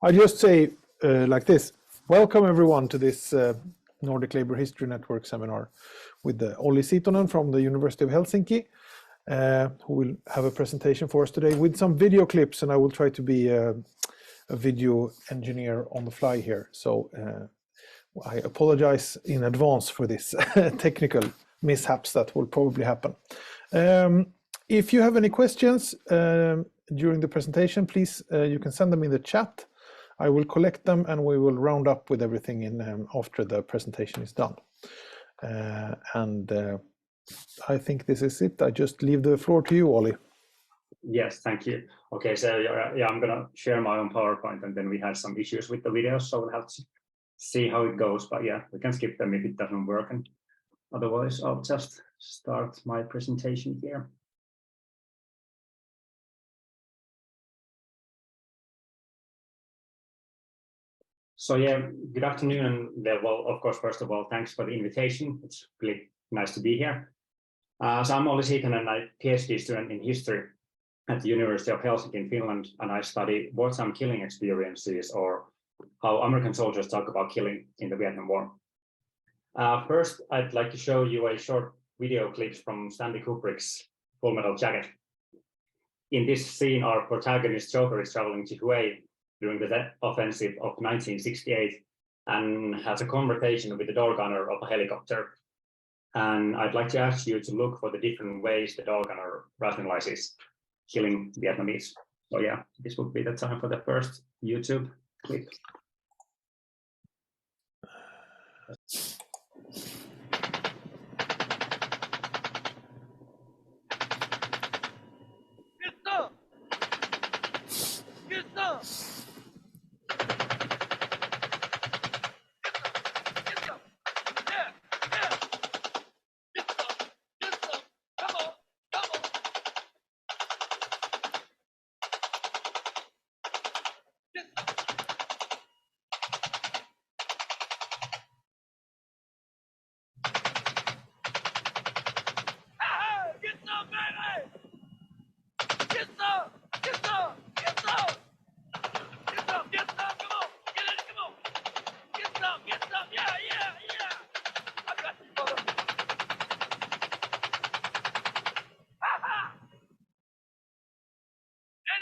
I just say like this: welcome everyone to this Nordic Labour History Network seminar with Olli Siitonen from the University of Helsinki, who will have a presentation for us today with some video clips, and I will try to be a video engineer on the fly here. So I apologize in advance for this technical mishaps that will probably happen. If you have any questions during the presentation, please you can send them in the chat. I will collect them and we will round up with everything in after the presentation is done. I think this is it. I just leave the floor to you, Olli. Yes, thank you. Okay, so yeah, I'm gonna share my own PowerPoint, and then we had some issues with the videos, so we'll have to see how it goes. But yeah, we can skip them if it doesn't work, and otherwise I'll just start my presentation here. So yeah, good afternoon, and well, of course, first of all, thanks for the invitation. It's really nice to be here. So I'm Olli Siitonen, and I'm a PhD student in history at the University of Helsinki in Finland, and I study wartime killing experiences, or how American soldiers talk about killing in the Vietnam War. First, I'd like to show you a short video clip from Stanley Kubrick's Full Metal Jacket. In this scene, our protagonist Joker is traveling to Hue during the offensive of 1968 and has a conversation with the door gunner of a helicopter. And I'd like to ask you to look for the different ways the door gunner rationalizes killing Vietnamese. So yeah, this would be the time for the first YouTube clip.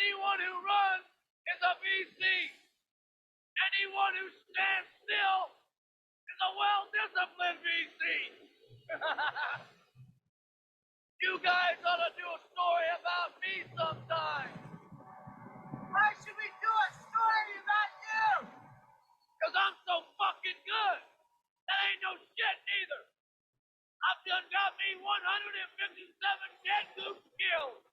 Anyone who runs is a VC. Anyone who stands still is a well-disciplined VC. You guys ought to do a story about me sometime. Why should we do a story about you? Because I'm so fucking good. That ain't no shit neither. I've done got me 157 dead goose kills.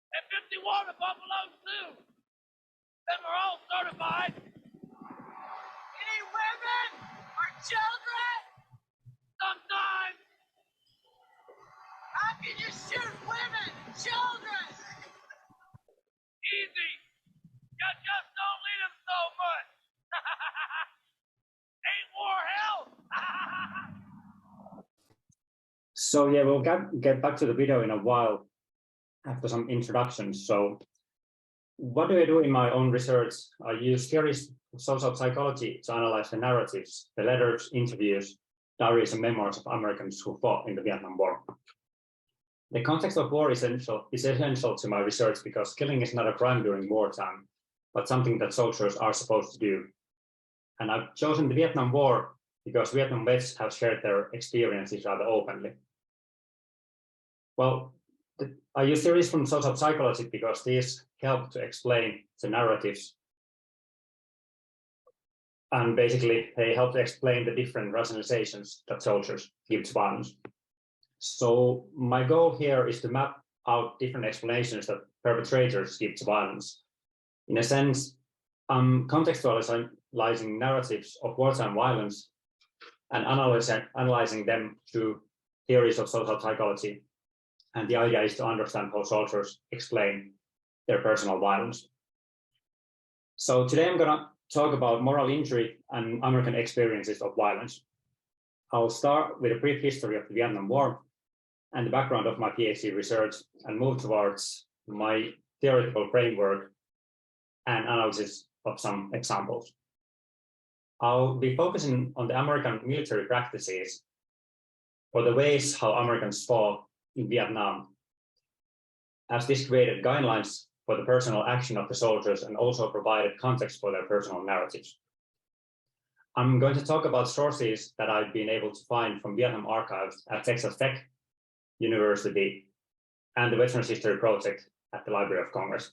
And 51 of Buffalo Sioux. Them are all certified. Any women or children? Sometimes. How can you shoot women and children? Easy. You just don't lead them so much. Ain't war hell? So yeah, we'll get back to the video in a while after some introductions. So what do I do in my own research? I use theories of social psychology to analyze the narratives, the letters, interviews, diaries, and memoirs of Americans who fought in the Vietnam War. The context of war is essential to my research because killing is not a crime during wartime, but something that soldiers are supposed to do. And I've chosen the Vietnam War because Vietnam vets have shared their experiences rather openly. Well, I use theories from social psychology because these help to explain the narratives. And basically, they help to explain the different rationalizations that soldiers give to violence. So my goal here is to map out different explanations that perpetrators give to violence. In a sense, I'm contextualizing narratives of wartime violence and analyzing them through theories of social psychology. And the idea is to understand how soldiers explain their personal violence. So today I'm going to talk about moral injury and American experiences of violence. I'll start with a brief history of the Vietnam War and the background of my PhD research and move towards my theoretical framework and analysis of some examples. I'll be focusing on the American military practices or the ways how Americans fought in Vietnam, as this created guidelines for the personal action of the soldiers and also provided context for their personal narratives. I'm going to talk about sources that I've been able to find from Vietnam archives at Texas Tech University and the Veterans History Project at the Library of Congress,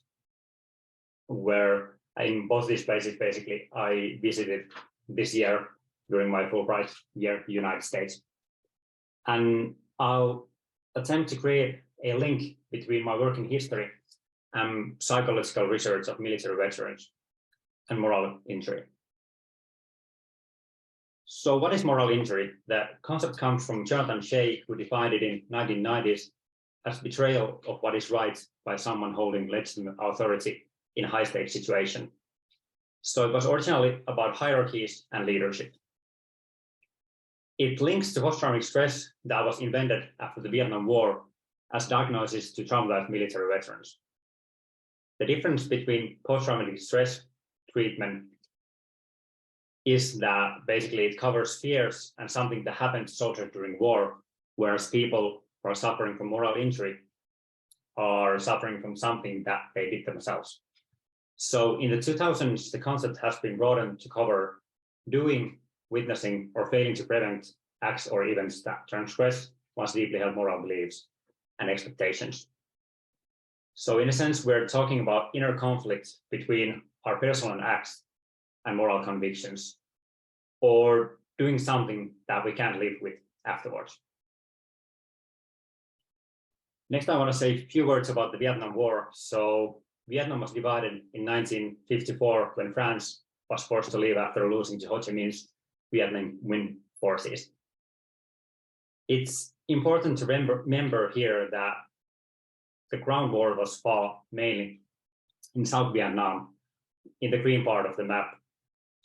where in both these places, basically, I visited this year during my Fulbright year, United States. And I'll attempt to create a link between my work in history and psychological research of military veterans and moral injury. So what is moral injury? That concept comes from Jonathan Shea, who defined it in 1990s as betrayal of what is right by someone holding legitimate authority in a high-stakes situation. So it was originally about hierarchies and leadership. It links to post-traumatic stress that was invented after the Vietnam War as diagnosis to traumatized military veterans. The difference between post-traumatic stress treatment is that basically it covers fears and something that happened to soldiers during war, whereas people who are suffering from moral injury are suffering from something that they did themselves. So in the 2000s, the concept has been broadened to cover doing, witnessing, or failing to prevent acts or events that transgress one's deeply held moral beliefs and expectations. So in a sense, we're talking about inner conflict between our personal acts and moral convictions, or doing something that we can't live with afterwards. Next, I want to say a few words about the Vietnam War. So Vietnam was divided in 1954 when France was forced to leave after losing to Ho Chi Minh's Vietnamese forces. It's important to remember here that the ground war was fought mainly in South Vietnam, in the green part of the map.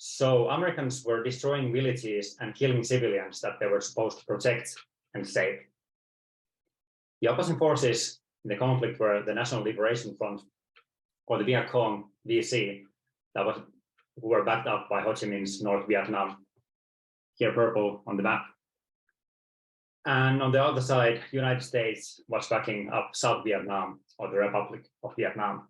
So Americans were destroying villages and killing civilians that they were supposed to protect and save. The opposing forces in the conflict were the National Liberation Front, or the Viet Cong, VC, who were backed up by Ho Chi Minh's North Vietnam, here purple on the map. And on the other side, the United States was backing up South Vietnam, or the Republic of Vietnam.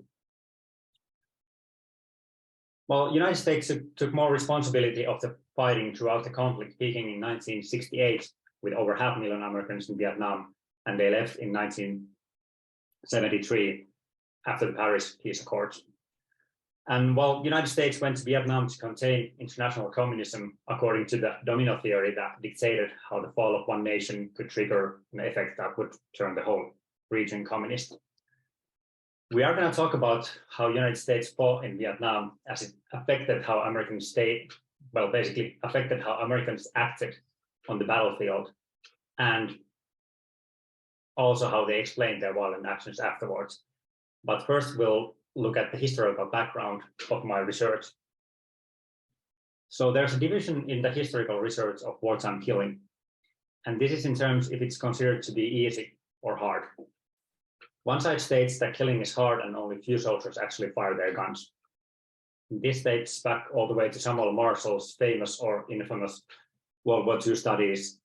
Well, the United States took more responsibility of the fighting throughout the conflict, peaking in 1968 with over 500,000 Americans in Vietnam, and they left in 1973 after the Paris Peace Accords. And while the United States went to Vietnam to contain international communism, according to the domino theory that dictated how the fall of one nation could trigger an effect that would turn the whole region communist. We are going to talk about how the United States fought in Vietnam as it affected how Americans affected how Americans acted on the battlefield, and also how they explained their violent actions afterwards. But first, we'll look at the historical background of my research. So there's a division in the historical research of wartime killing, and this is in terms if it's considered to be easy or hard. One side states that killing is hard and only few soldiers actually fire their guns. This dates back all the way to Samuel Marshall's famous or infamous World War II studies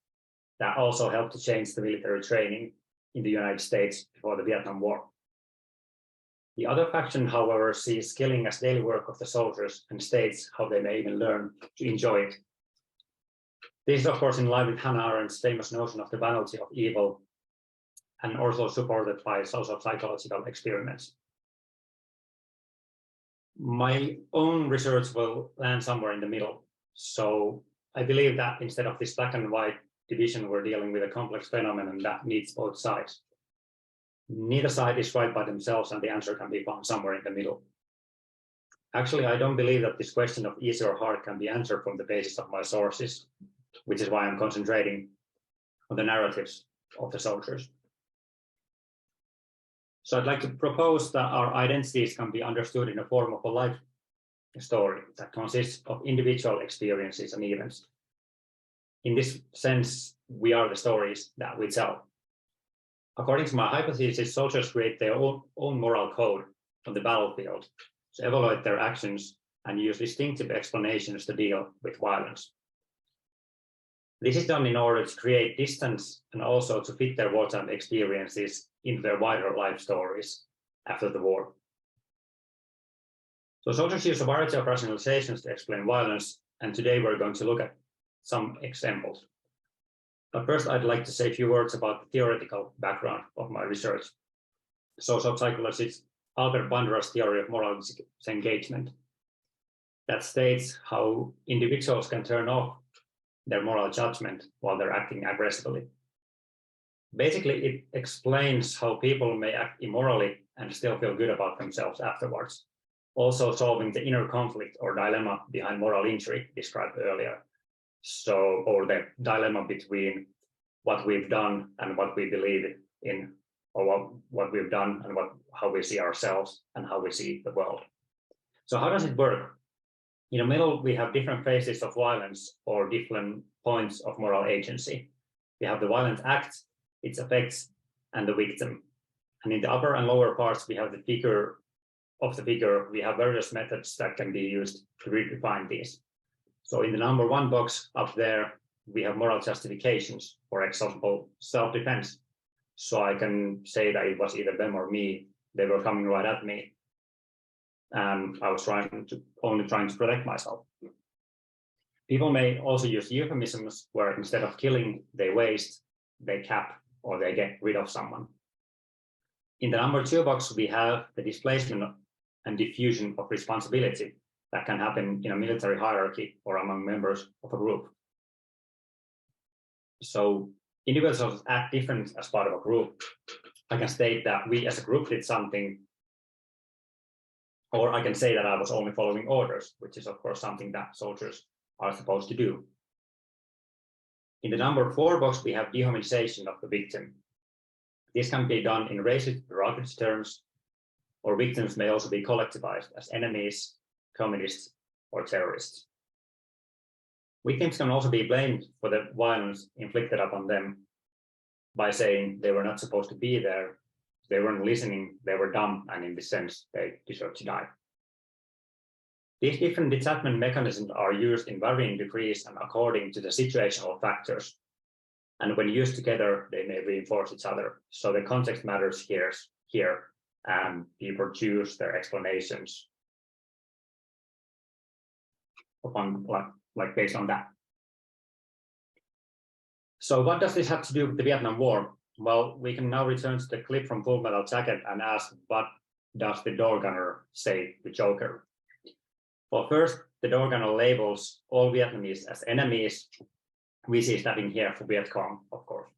that also helped to change the military training in the United States before the Vietnam War. The other faction, however, sees killing as daily work of the soldiers and states how they may even learn to enjoy it. This is, of course, in line with Hannah Arendt's famous notion of the banality of evil, and also supported by social psychological experiments. My own research will land somewhere in the middle. So I believe that instead of this black and white division, we're dealing with a complex phenomenon that needs both sides. Neither side is right by themselves, and the answer can be found somewhere in the middle. Actually, I don't believe that this question of easy or hard can be answered from the basis of my sources, which is why I'm concentrating on the narratives of the soldiers. So I'd like to propose that our identities can be understood in the form of a life story that consists of individual experiences and events. In this sense, we are the stories that we tell. According to my hypothesis, soldiers create their own moral code on the battlefield to evaluate their actions and use distinctive explanations to deal with violence. This is done in order to create distance and also to fit their wartime experiences into their wider life stories after the war. So soldiers use a variety of rationalizations to explain violence, and today we're going to look at some examples. But first, I'd like to say a few words about the theoretical background of my research. Social psychologist Albert Bandura's theory of moral disengagement that states how individuals can turn off their moral judgment while they're acting aggressively. Basically, it explains how people may act immorally and still feel good about themselves afterwards, also solving the inner conflict or dilemma behind moral injury described earlier. So, or the dilemma between what we've done and what we believe in, or what we've done and how we see ourselves and how we see the world. So how does it work? In the middle, we have different phases of violence or different points of moral agency. We have the violent act, its effects, and the victim. And in the upper and lower parts, we have the figure of the figure. We have various methods that can be used to redefine these. So in the number 1 box up there, we have moral justifications, for example, self-defense. So I can say that it was either them or me. They were coming right at me. And I was only trying to protect myself. People may also use euphemisms where instead of killing, they waste, they cap, or they get rid of someone. In the number 2 box, we have the displacement and diffusion of responsibility that can happen in a military hierarchy or among members of a group. So individuals act different as part of a group. I can state that we as a group did something, or I can say that I was only following orders, which is of course something that soldiers are supposed to do. In the number 4 box, we have dehumanization of the victim. This can be done in racist, derogatory terms, or victims may also be collectivized as enemies, communists, or terrorists. Victims can also be blamed for the violence inflicted upon them by saying they were not supposed to be there, they weren't listening, they were dumb, and in this sense, they deserve to die. These different detachment mechanisms are used in varying degrees and according to the situational factors. And when used together, they may reinforce each other. So the context matters here, and people choose their explanations upon, like based on that. So what does this have to do with the Vietnam War? Well, we can now return to the clip from Full Metal Jacket and ask, what does the door gunner say to Joker? Well, first, the door gunner labels all Vietnamese as enemies. We see stabbing here for Viet Cong, of course.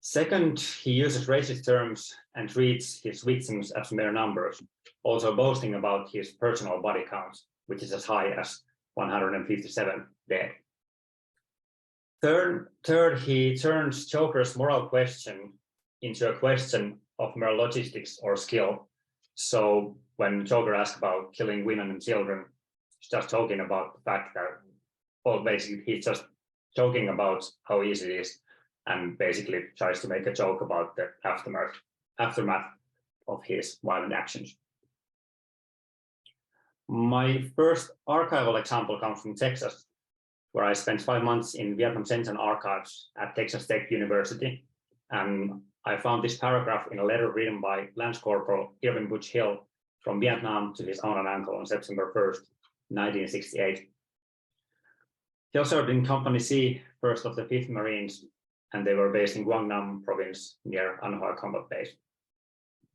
Second, he uses racist terms and treats his victims as mere numbers, also boasting about his personal body count, which is as high as 157 dead. Third, he turns Joker's moral question into a question of mere logistics or skill. So when Joker asks about killing women and children, he's just talking about the fact that, well, basically he's just joking about how easy it is and basically tries to make a joke about the aftermath of his violent actions. My first archival example comes from Texas, where I spent 5 months in Vietnam Central Archives at Texas Tech University. And I found this paragraph in a letter written by Lance Corporal Irving Butch Hill from Vietnam to his aunt and uncle on September 1st, 1968. Hill served in Company C, 1st of the 5th Marines, and they were based in Quang Nam province near An Hoa Combat Base.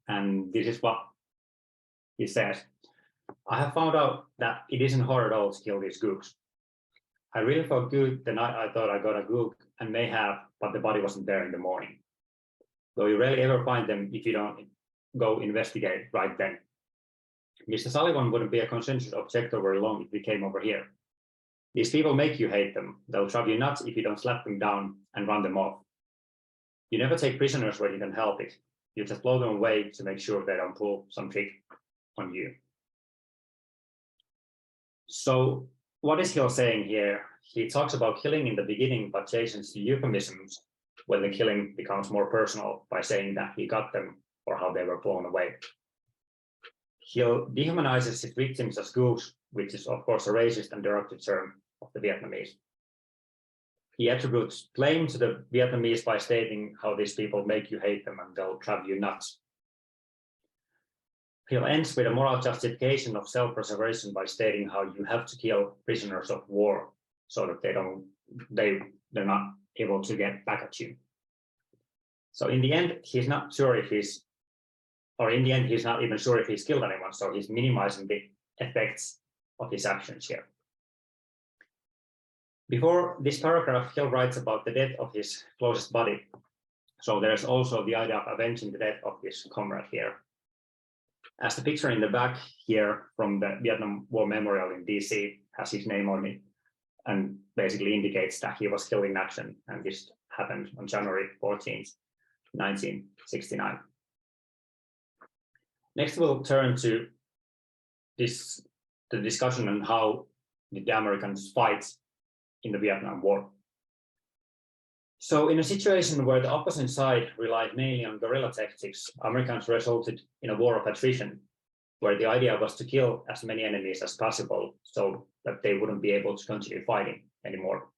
And this is what he says. I have found out that it isn't hard at all to kill these gooks. I really felt good the night I thought I got a gook and may have, but the body wasn't there in the morning. Though you rarely ever find them if you don't go investigate right then. Mr. Sullivan wouldn't be a consensus objector very long if we came over here. These people make you hate them. They'll drive you nuts if you don't slap them down and run them off. You never take prisoners where you can help it. You just blow them away to make sure they don't pull some trick on you. So what is Hill saying here? He talks about killing in the beginning, but changes to euphemisms when the killing becomes more personal by saying that he got them or how they were blown away. Hill dehumanizes his victims as goose, which is of course a racist and derogatory term of the Vietnamese. He attributes blame to the Vietnamese by stating how these people make you hate them and they'll drive you nuts. Hill ends with a moral justification of self-preservation by stating how you have to kill prisoners of war so that they're not able to get back at you. So in the end, he's not sure if he's not even sure if he's killed anyone, so he's minimizing the effects of his actions here. Before this paragraph, Hill writes about the death of his closest buddy. So there's also the idea of avenging the death of his comrade here. As the picture in the back here from the Vietnam War Memorial in DC has his name on it and basically indicates that he was killed in action, and this happened on January 14th, 1969. Next, we'll turn to the discussion on how did the Americans fight in the Vietnam War. So in a situation where the opposing side relied mainly on guerrilla tactics, Americans resulted in a war of attrition, where the idea was to kill as many enemies as possible so that they wouldn't be able to continue fighting anymore.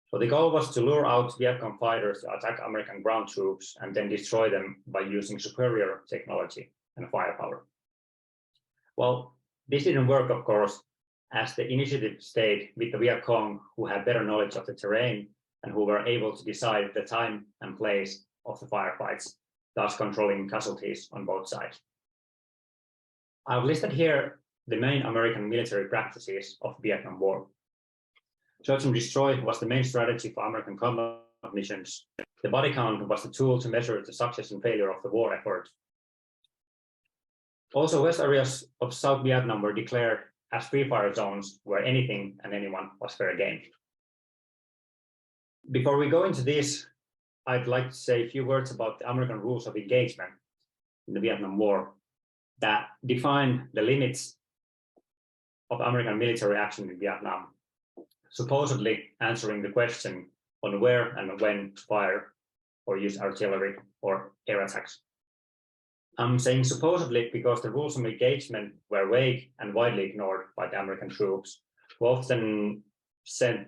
So the goal was to lure out Vietcong fighters to attack American ground troops and then destroy them by using superior technology and firepower. Well, this didn't work, of course, as the initiative stayed with the Vietcong, who had better knowledge of the terrain and who were able to decide the time and place of the firefights, thus controlling casualties on both sides. I've listed here the main American military practices of the Vietnam War. Search and destroy was the main strategy for American combat missions. The body count was the tool to measure the success and failure of the war effort. Also, west areas of South Vietnam were declared as free fire zones where anything and anyone was fair game. Before we go into this, I'd like to say a few words about the American rules of engagement in the Vietnam War that define the limits of American military action in Vietnam, supposedly answering the question on where and when to fire or use artillery or air attacks. I'm saying supposedly because the rules of engagement were vague and widely ignored by the American troops, who often set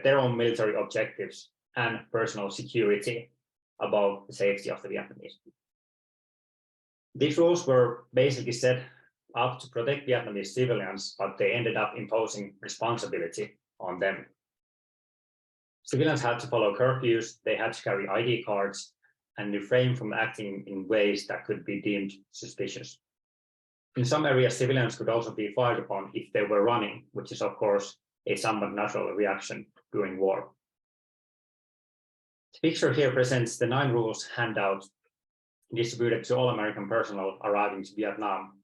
their own military objectives and personal security above the safety of the Vietnamese. These rules were basically set up to protect Vietnamese civilians, but they ended up imposing responsibility on them. Civilians had to follow curfews, they had to carry ID cards, and refrain from acting in ways that could be deemed suspicious. In some areas, civilians could also be fired upon if they were running, which is of course a somewhat natural reaction during war. The picture here presents the 9 rules handout distributed to all American personnel arriving to Vietnam,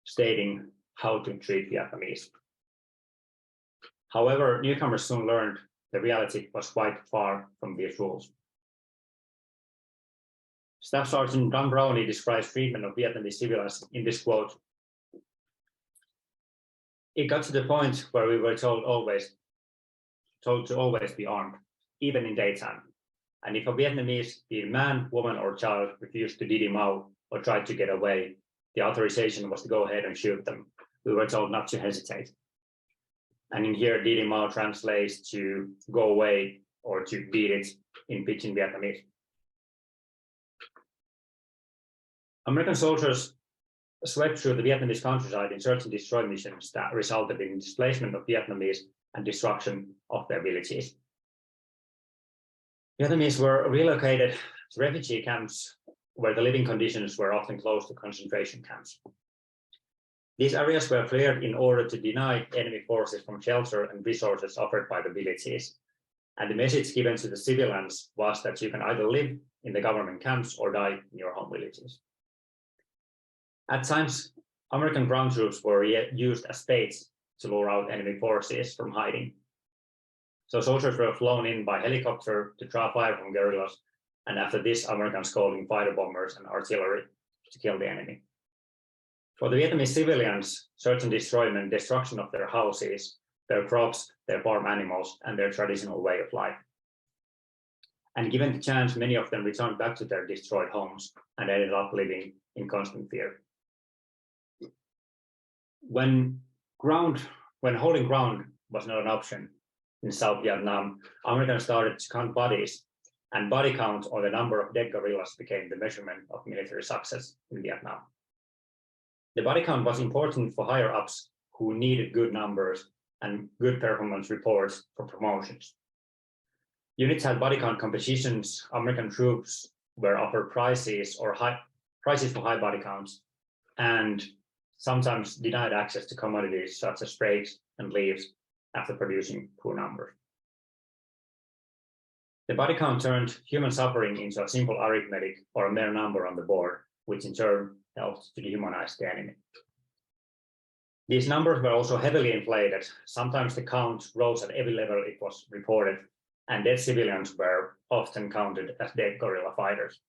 stating how to treat Vietnamese. However, newcomers soon learned the reality was quite far from these rules. Staff Sergeant Don Brownie describes treatment of Vietnamese civilians in this quote: "It got to the point where we were told to always be armed, even in daytime. And if a Vietnamese, be it man, woman, or child, refused to Didi Mao or tried to get away, the authorization was to go ahead and shoot them. We were told not to hesitate." And in here, Didi Mao translates to go away or to beat it in Pidgin Vietnamese. American soldiers swept through the Vietnamese countryside in search and destroy missions that resulted in displacement of Vietnamese and destruction of their villages. Vietnamese were relocated to refugee camps where the living conditions were often close to concentration camps. These areas were cleared in order to deny enemy forces from shelter and resources offered by the villages. And the message given to the civilians was that you can either live in the government camps or die in your home villages. At times, American ground troops were used as baits to lure out enemy forces from hiding. So soldiers were flown in by helicopter to draw fire from guerrillas, and after this, Americans called in fighter bombers and artillery to kill the enemy. For the Vietnamese civilians, search and destroy meant destruction of their houses, their crops, their farm animals, and their traditional way of life. And given the chance, many of them returned back to their destroyed homes and ended up living in constant fear. When holding ground was not an option in South Vietnam, Americans started to count bodies, and body count, or the number of dead guerrillas, became the measurement of military success in Vietnam. The body count was important for higher-ups who needed good numbers and good performance reports for promotions. Units had body count competitions. American troops were offered prizes for high body counts, and sometimes denied access to commodities such as brakes and leaves after producing poor numbers. The body count turned human suffering into a simple arithmetic or a mere number on the board, which in turn helped to dehumanize the enemy. These numbers were also heavily inflated. Sometimes the count rose at every level it was reported, and dead civilians were often counted as dead guerrilla fighters.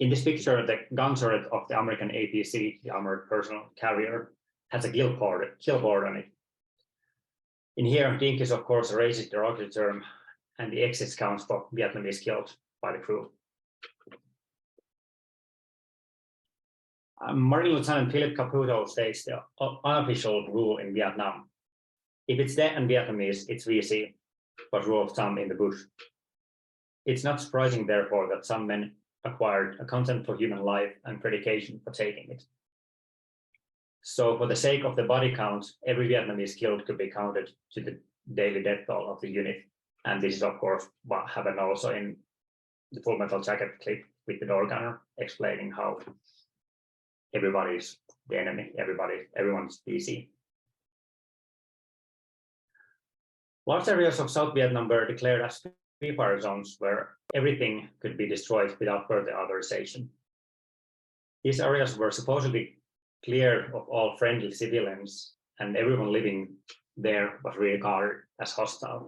In this picture, the gun turret of the American APC, the Armored Personnel Carrier, has a kill board on it. In here, dink is of course a racist derogatory term, and the exit counts for Vietnamese killed by the crew. Marine Lieutenant Philip Caputo states the unofficial rule in Vietnam. If it's dead and Vietnamese, it's VC, but rule of thumb in the bush. It's not surprising, therefore, that some men acquired a contempt for human life and predication for taking it. So for the sake of the body count, every Vietnamese killed could be counted to the daily death toll of the unit. And this is, of course, what happened also in the Full Metal Jacket clip with the door gunner, explaining how everybody's the enemy, everyone's DC. Large areas of South Vietnam were declared as free fire zones where everything could be destroyed without further authorization. These areas were supposedly cleared of all friendly civilians, and everyone living there was regarded as hostile.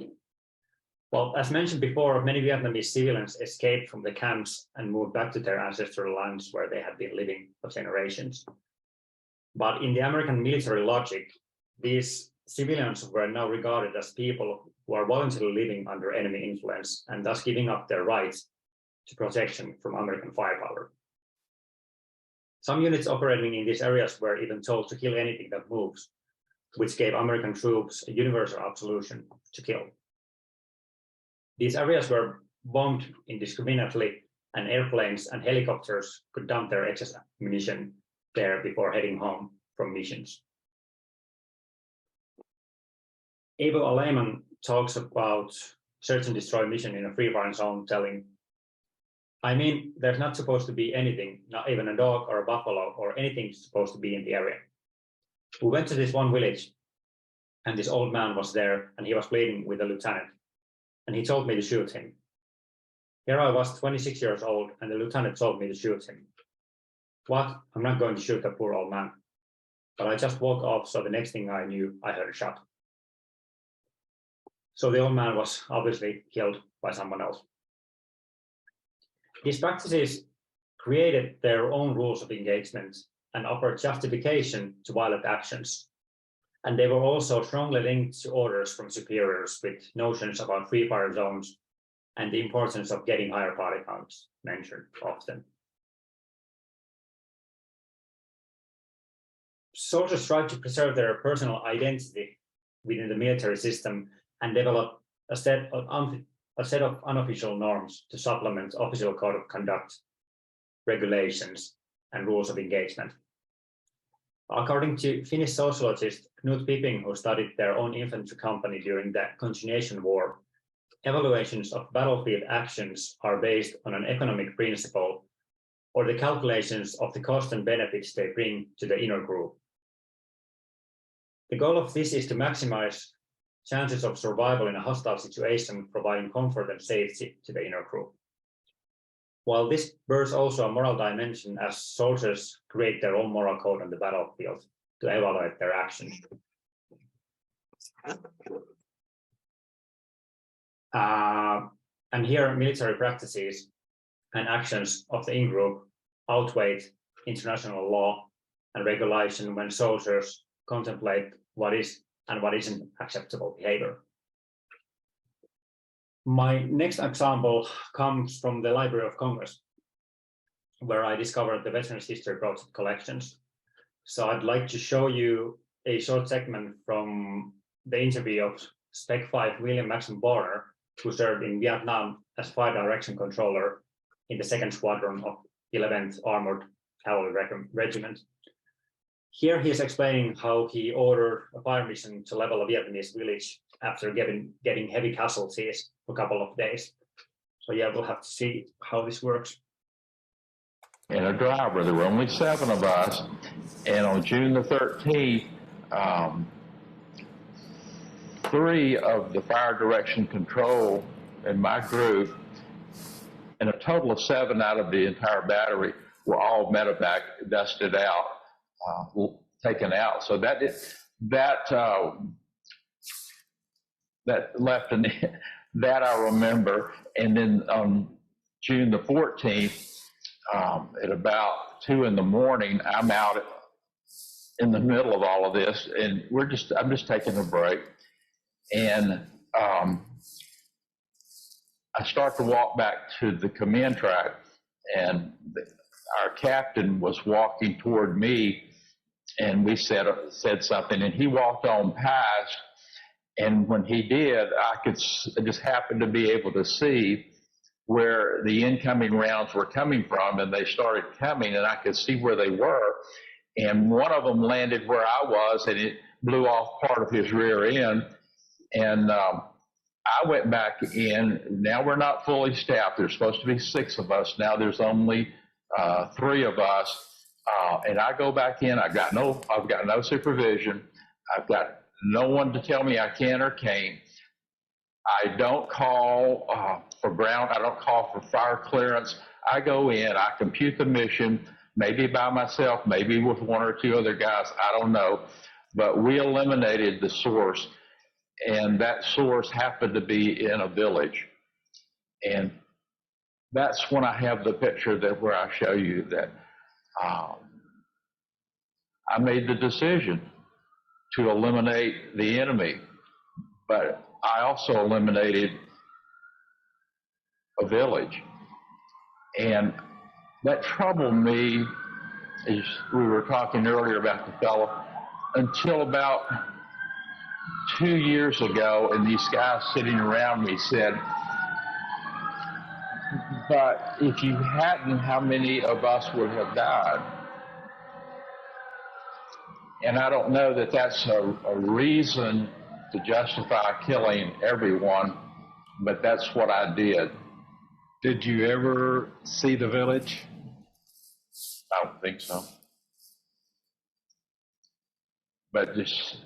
Well, as mentioned before, many Vietnamese civilians escaped from the camps and moved back to their ancestral lands where they had been living for generations. But in the American military logic, these civilians were now regarded as people who are voluntarily living under enemy influence and thus giving up their rights to protection from American firepower. Some units operating in these areas were even told to kill anything that moves, which gave American troops a universal absolution to kill. These areas were bombed indiscriminately, and airplanes and helicopters could dump their excess ammunition there before heading home from missions. Abel Aleman talks about search and destroy mission in a free fire zone, telling, I mean, there's not supposed to be anything, not even a dog or a buffalo or anything supposed to be in the area. We went to this one village, and this old man was there, and he was pleading with a lieutenant, and he told me to shoot him. Here I was 26 years old, and the lieutenant told me to shoot him. What? I'm not going to shoot the poor old man. But I just walked off, so the next thing I knew, I heard a shot. So the old man was obviously killed by someone else. These practices created their own rules of engagement and offered justification to violent actions. And they were also strongly linked to orders from superiors with notions about free fire zones and the importance of getting higher body counts mentioned often. Soldiers tried to preserve their personal identity within the military system and develop a set of unofficial norms to supplement official code of conduct, regulations, and rules of engagement. According to Finnish sociologist Knut Pipping, who studied their own infantry company during the Continuation War, evaluations of battlefield actions are based on an economic principle or the calculations of the cost and benefits they bring to the inner group. The goal of this is to maximize chances of survival in a hostile situation, providing comfort and safety to the inner group. While this bears also a moral dimension, as soldiers create their own moral code on the battlefield to evaluate their actions. And here, military practices and actions of the in-group outweigh international law and regulation when soldiers contemplate what is and what isn't acceptable behavior. My next example comes from the Library of Congress, where I discovered the Veterans History Project collections. So I'd like to show you a short segment from the interview of Spec 5 William Maxim Bonner, who served in Vietnam as fire direction controller in the 2nd Squadron of 11th Armored Cavalry Regiment. Here he is explaining how he ordered a fire mission to level a Vietnamese village after getting heavy casualties for a couple of days. So yeah, we'll have to see how this works. And a driver. There were only 7 of us. And on June the 13th, 3 of the fire direction control in my group, and a total of 7 out of the entire battery, were all medevac, dusted out, taken out. So that left that I remember. And then on June the 14th, at about 2 in the morning, I'm out in the middle of all of this, and I'm just taking a break, and I start to walk back to the command track, and our captain was walking toward me, and we said something, and he walked on past, and when he did, I just happened to be able to see where the incoming rounds were coming from, and they started coming, and I could see where they were, and one of them landed where I was, and it blew off part of his rear end, and I went back in. Now we're not fully staffed. There's supposed to be 6 of us. Now there's only 3 of us, and I go back in. I've got no supervision. I've got no one to tell me I can or can't. I don't call for ground. I don't call for fire clearance. I go in. I compute the mission, maybe by myself, maybe with 1 or 2 other guys. I don't know, but we eliminated the source. And that source happened to be in a village. And that's when I have the picture where I show you that I made the decision to eliminate the enemy, but I also eliminated a village. And that troubled me, as we were talking earlier about the fellow, until about 2 years ago, and these guys sitting around me said, but if you hadn't, how many of us would have died? And I don't know that that's a reason to justify killing everyone, but that's what I did. Did you ever see the village? I don't think so. But just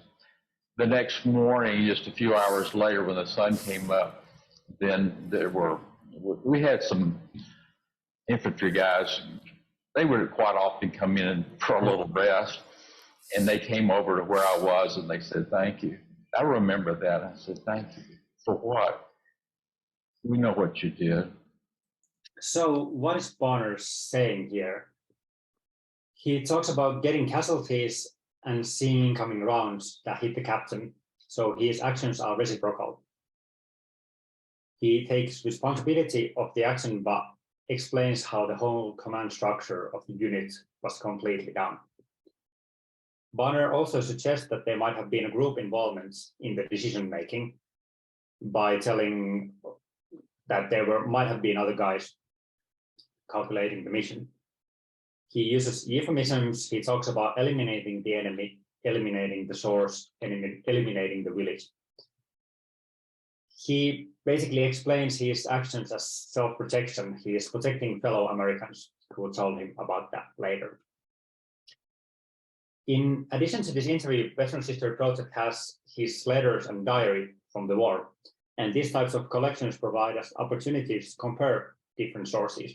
the next morning, just a few hours later, when the sun came up, then we had some infantry guys. They would quite often come in for a little rest, and they came over to where I was, and they said, thank you. I remember that. I said, thank you. For what? We know what you did. So what is Bonner saying here? He talks about getting casualties and seeing incoming rounds that hit the captain, so his actions are reciprocal. He takes responsibility of the action, but explains how the whole command structure of the unit was completely down. Bonner also suggests that there might have been a group involvement in the decision-making by telling that might have been other guys calculating the mission. He uses euphemisms. He talks about eliminating the enemy, eliminating the source, eliminating the village. He basically explains his actions as self-protection. He is protecting fellow Americans, who told him about that later. In addition to this interview, Veterans History Project has his letters and diary from the war, and these types of collections provide us opportunities to compare different sources.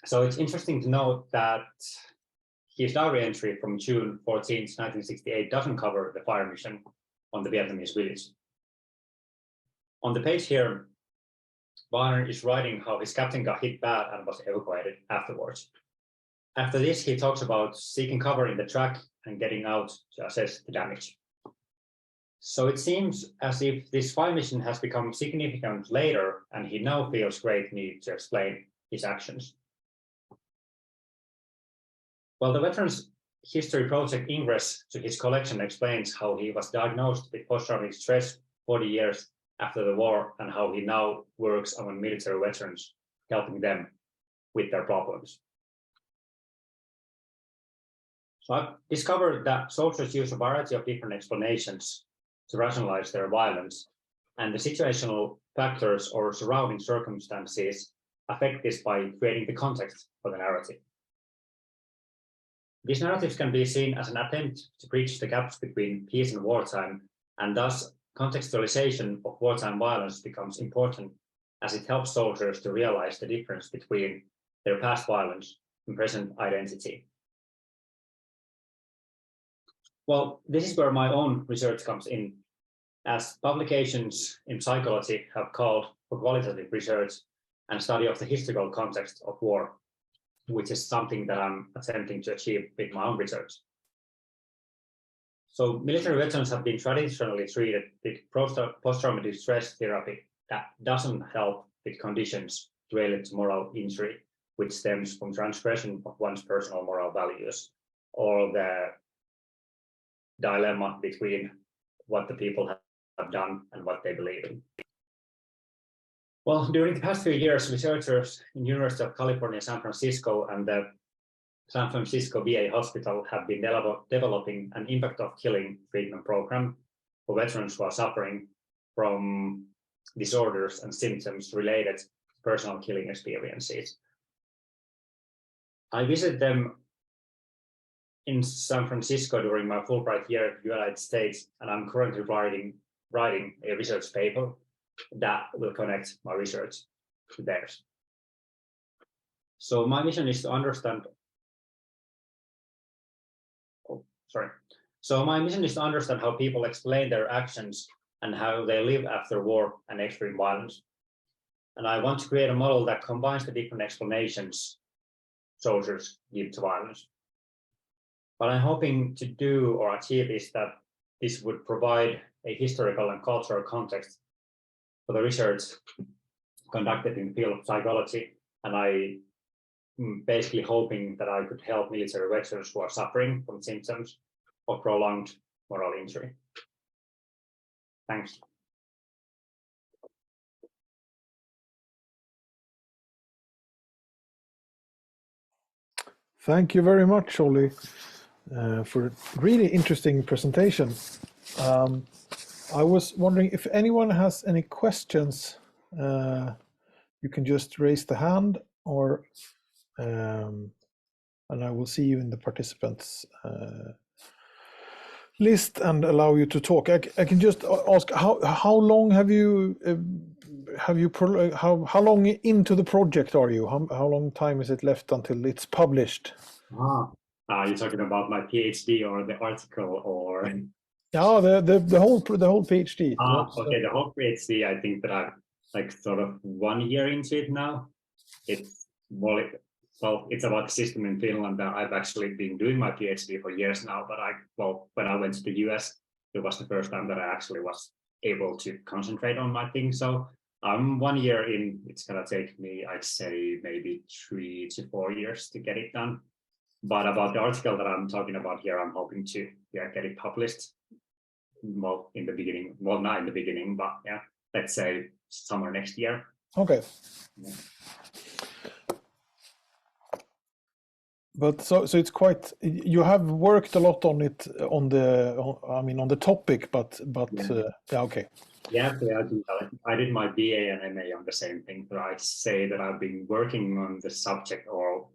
So it's interesting to note that his diary entry from June 14, 1968 doesn't cover the fire mission on the Vietnamese village. On the page here, Bonner is writing how his captain got hit bad and was evacuated afterwards. After this, he talks about seeking cover in the track and getting out to assess the damage. So it seems as if this fire mission has become significant later, and he now feels great need to explain his actions. Well, the Veterans History Project ingress to his collection explains how he was diagnosed with post-traumatic stress 40 years after the war and how he now works among military veterans, helping them with their problems. So I've discovered that soldiers use a variety of different explanations to rationalize their violence, and the situational factors or surrounding circumstances affect this by creating the context for the narrative. These narratives can be seen as an attempt to bridge the gaps between peace and wartime, and thus contextualization of wartime violence becomes important as it helps soldiers to realize the difference between their past violence and present identity. Well, this is where my own research comes in, as publications in psychology have called for qualitative research and study of the historical context of war, which is something that I'm attempting to achieve with my own research. So military veterans have been traditionally treated with post-traumatic stress therapy that doesn't help with conditions related to moral injury, which stems from transgression of one's personal moral values, or the dilemma between what the people have done and what they believe in. Well, during the past few years, researchers in University of California, San Francisco and the San Francisco VA Hospital have been developing an impact of killing treatment program for veterans who are suffering from disorders and symptoms related to personal killing experiences. I visited them in San Francisco during my Fulbright year in the United States, and I'm currently writing a research paper that will connect my research to theirs. So my mission is to understand. So my mission is to understand how people explain their actions and how they live after war and extreme violence. And I want to create a model that combines the different explanations soldiers give to violence. What I'm hoping to do or achieve is that this would provide a historical and cultural context for the research conducted in the field of psychology. And I'm basically hoping that I could help military veterans who are suffering from symptoms of prolonged moral injury. Thanks. Thank you very much, Olli, for a really interesting presentation. I was wondering if anyone has any questions. You can just raise the hand, or and I will see you in the participants list and allow you to talk. I can just ask, how long have you how long into the project are you? How long time is it left until it's published? You're talking about my PhD or the article, or? Yeah, the whole PhD. Okay, the whole PhD. I think that I'm like sort of 1 year into it now. It's well, it's about the system in Finland. I've actually been doing my PhD for years now, but when I went to the US, it was the first time that I actually was able to concentrate on my thing. So I'm 1 year in. It's gonna take me, I'd say, maybe 3 to 4 years to get it done. But about the article that I'm talking about here, I'm hoping to get it published. Well, in the beginning, well, not in the beginning, but yeah, let's say summer next year. Okay. Yeah. But so it's quite. You have worked a lot on it on the topic, but yeah, okay. Yeah, I did my BA and MA on the same thing, but I'd say that I've been working on the subject or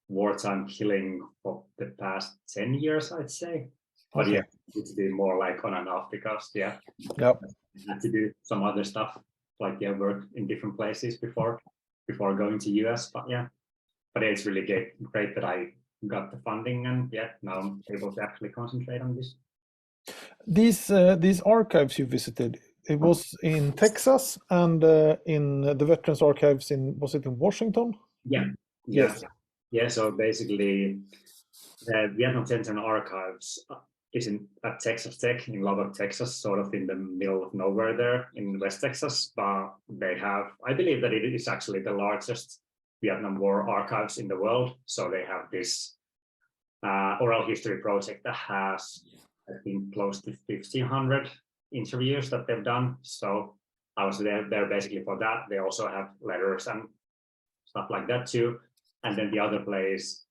wartime killing for the past 10 years, I'd say. But okay. Yeah, it's been more like on and off because I had to do some other stuff, like work in different places before going to US. But it's really great that I got the funding, and now I'm able to actually concentrate on this. These archives you visited, it was in Texas and in the Veterans Archives was it in Washington? Yeah. Yes. Yeah, so basically the Vietnam Center Archives is at Texas Tech in Lubbock, Texas, sort of in the middle of nowhere there in West Texas. But they have, I believe that it is actually the largest Vietnam War archives in the world. So they have this oral history project that has, I think, close to 1,500 interviews that they've done. So I was there basically for that. They also have letters and stuff like that too. And then the other place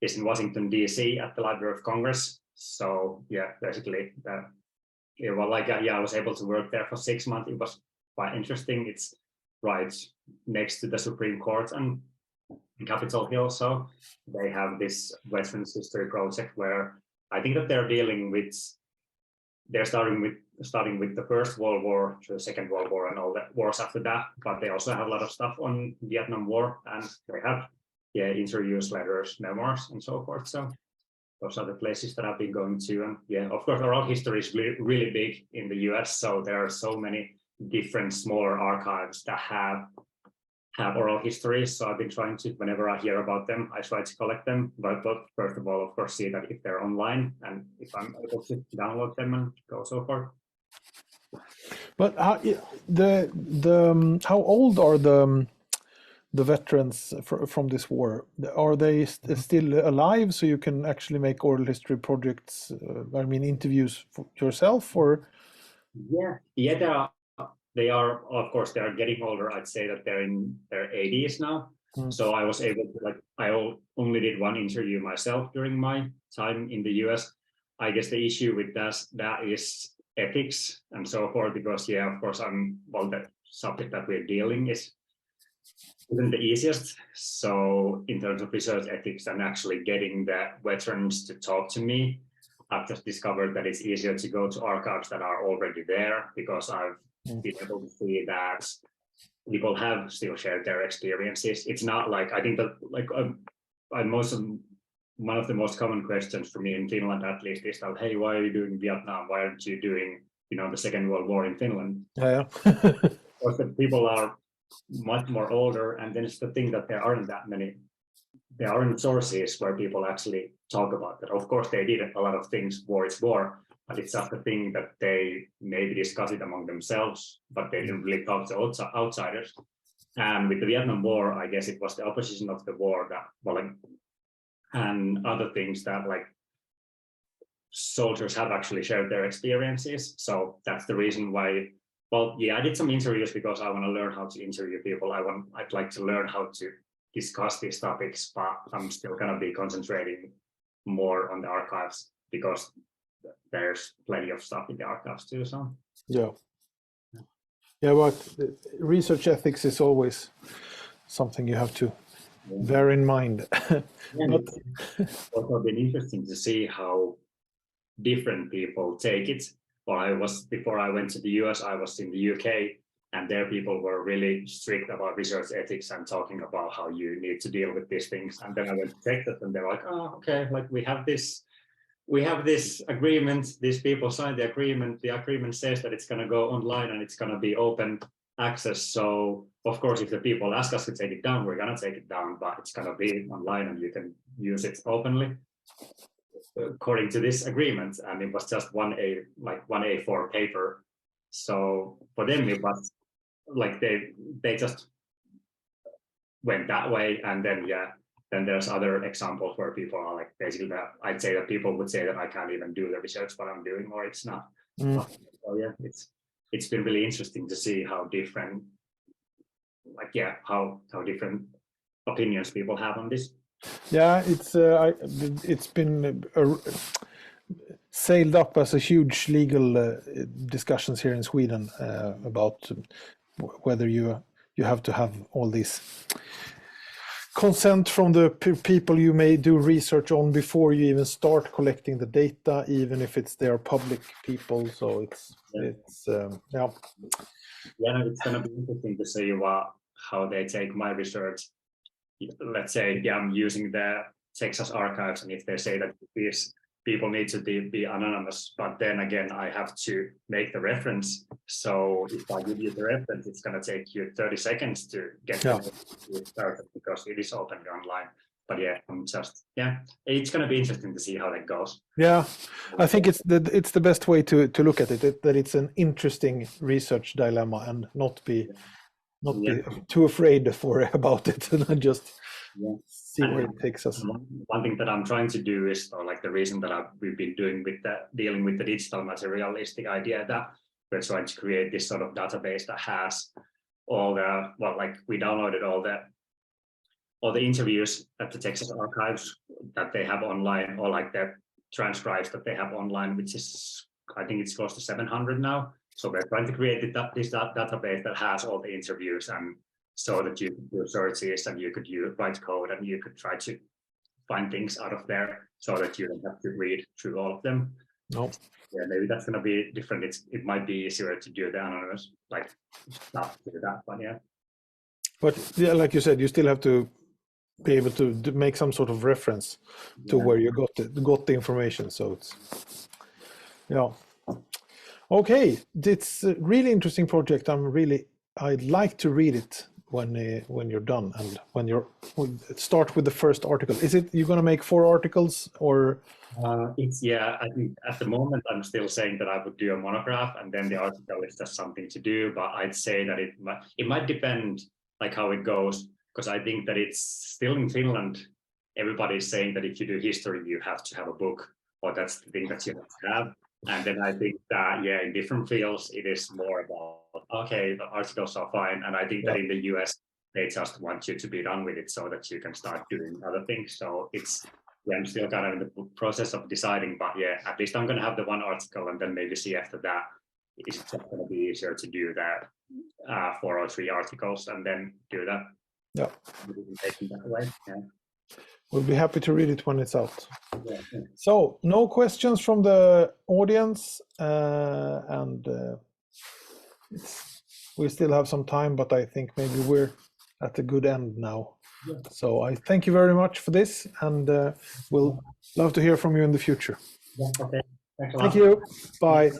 is in Washington, D.C. at the Library of Congress. So yeah, basically it was like, I was able to work there for 6 months. It was quite interesting. It's right next to the Supreme Court and Capitol Hill. So they have this Veterans History project where I think that they're starting with the First World War to the Second World War and all the wars after that, but they also have a lot of stuff on Vietnam War, and they have interviews, letters, memoirs, and so forth. So those are the places that I've been going to. And yeah, of course, oral history is really big in the US. So there are so many different smaller archives that have oral histories. So I've been trying to, whenever I hear about them, I try to collect them. But first of all, of course, see that if they're online and if I'm able to download them and go so forth. But how old are the veterans from this war? Are they still alive, so you can actually make oral history projects? I mean, interviews for yourself, or? Yeah. They are, of course, they are getting older. I'd say that they're in their 80s now. So I was able to, I only did one interview myself during my time in the US. I guess the issue with that is ethics and so forth, because of course, the subject that we're dealing isn't the easiest. So in terms of research ethics and actually getting the veterans to talk to me, I've just discovered that it's easier to go to archives that are already there, because I've been able to see that people have still shared their experiences. It's not like, I think that one of the most common questions for me in Finland, at least, is that, hey, why are you doing Vietnam? Why aren't you doing, the Second World War in Finland? Because the people are much more older, and then it's the thing that there aren't sources where people actually talk about that. Of course, they did a lot of things, war is war, but it's just a thing that they maybe discuss it among themselves, but they didn't really talk to outsiders. And with the Vietnam War, I guess it was the opposition of the war and other things that soldiers have actually shared their experiences. So that's the reason why. I did some interviews because I want to learn how to interview people. I'd like to learn how to discuss these topics, but I'm still going to be concentrating more on the archives, because there's plenty of stuff in the archives too. So but research ethics is always something you have to bear in mind. It's also been interesting to see how different people take it. Before I went to the US, I was in the UK, and there people were really strict about research ethics and talking about how you need to deal with these things. And then I went to Texas, and they're like, oh, okay, we have this agreement, these people signed the agreement. The agreement says that it's going to go online and it's going to be open access. So of course, if the people ask us to take it down, we're going to take it down, but it's going to be online and you can use it openly according to this agreement. And it was just one A4 paper. So for them, it was they just went that way. And then there's other examples where people are basically that I'd say that people would say that I can't even do the research what I'm doing, or it's not. So it's been really interesting to see how different how different opinions people have on this. It's been sailed up as a huge legal discussions here in Sweden about whether you have to have all these consent from the people you may do research on before you even start collecting the data, even if it's their public people. So it's going to be interesting to see how they take my research. Let's say I'm using the Texas archives, and if they say that these people need to be anonymous, but then again, I have to make the reference. So if I give you the reference, it's going to take you 30 seconds to get it started, because it is openly online. But it's going to be interesting to see how that goes. I think it's the best way to look at it, that it's an interesting research dilemma, and not be too afraid about it, and just see where it takes us. One thing that I'm trying to do is, or like the reason that we've been doing with dealing with the digital material is the idea that we're trying to create this sort of database that has all the, well, like we downloaded all the interviews at the Texas archives that they have online, or like the transcribes that they have online, which is, I think it's close to 700 now. So we're trying to create this database that has all the interviews, and so that you could do searches and you could write code and you could try to find things out of there so that you don't have to read through all of them. No. Yeah, maybe that's going to be different. It might be easier to do the anonymous like stuff to that one, yeah. But yeah, like you said, you still have to be able to make some sort of reference to where you got the information. So it's, yeah. Okay, it's a really interesting project. I'd like to read it when you're done, and when start with the first article. Is it you're going to make 4 articles, or? I think at the moment I'm still saying that I would do a monograph, and then the article is just something to do. But I'd say that it might depend like how it goes, because I think that it's still in Finland. Everybody's saying that if you do history, you have to have a book, or that's the thing that you have to have. And then I think that, yeah, in different fields, it is more about, okay, the articles are fine. And I think that in the US, they just want you to be done with it so that you can start doing other things. So I'm still kind of in the process of deciding, but yeah, at least I'm going to have the one article, and then maybe see after that, it's just going to be easier to do that 4 or 3 articles and then do that. Yeah. Taking that away. Yeah. We'll be happy to read it when it's out. Yeah. So, no questions from the audience, and we still have some time, but I think maybe we're at a good end now. Yeah. So I thank you very much for this, and we'll love to hear from you in the future. Yeah, okay. Thanks a lot. Thank you. Bye.